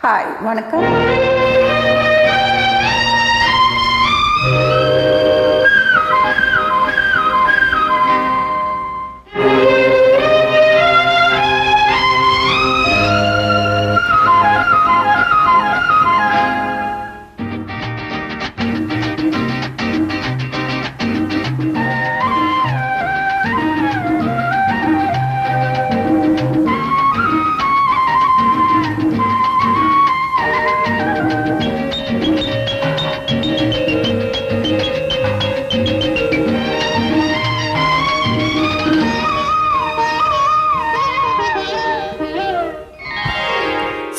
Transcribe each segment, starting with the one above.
Hi, வணக்கம்.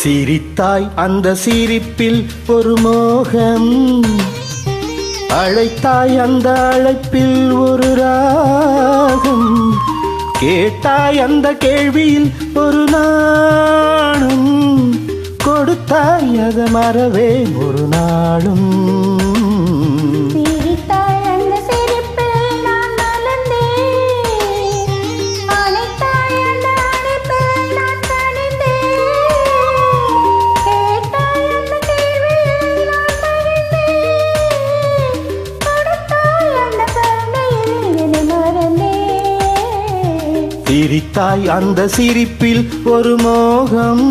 சிரித்தாய் அந்த சிரிப்பில் ஒரு மோகம், அழைத்தாய் அந்த அழைப்பில் ஒரு ராகம், கேட்டாய் அந்த கேள்வியில் ஒரு நாணம், கொடுத்தாய் அதை மறவே ஒரு நாளும். சிரித்தாய் அந்த சிரிப்பில் ஒரு மோகம்.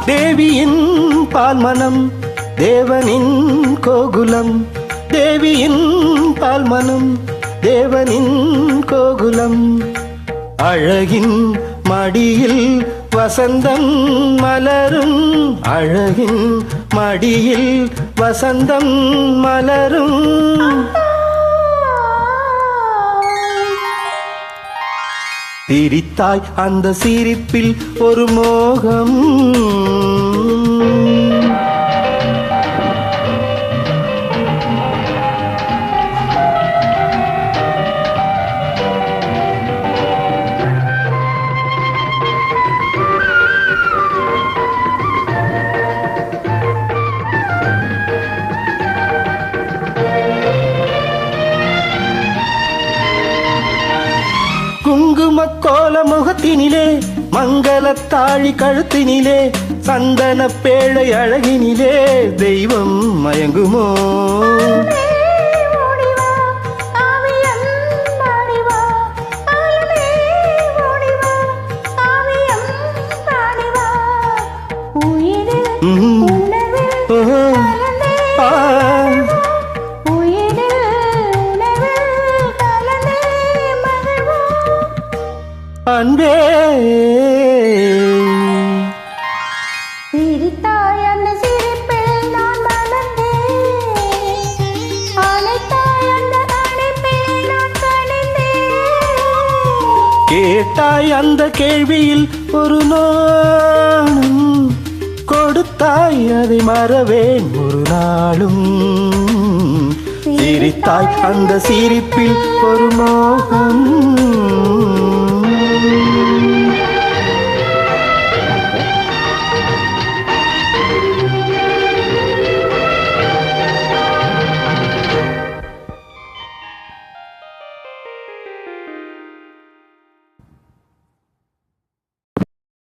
தேவியின் பால்மனம் தேவனின் கோகுலம், தேவியின் பால்மனம் தேவனின் கோகுலம், அழகின் மடியில் வசந்தம் மலரும், அழகின் மடியில் வசந்தம் மலரும். சிரித்தாய் அந்த சிரிப்பில் ஒரு மோகம். குங்கும கோல முகத்தினிலே, மங்களத்தாழி கழுத்தினிலே, சந்தன பேழை அழகினிலே தெய்வம் மயங்குமோ? அன்பே சிரித்தாய் அந்த சிரிப்பில் நான் மலர்ந்தேன், அழைத்தாய் அந்த அழைப்பில் நான் கனிந்தேன், கேட்டாய் அந்த கேள்வியில் ஒரு நாளும், கொடுத்தாய் அதை மறவேன் ஒரு நாளும். சிரித்தாய் அந்த சிரிப்பில் ஒரு மோகம்.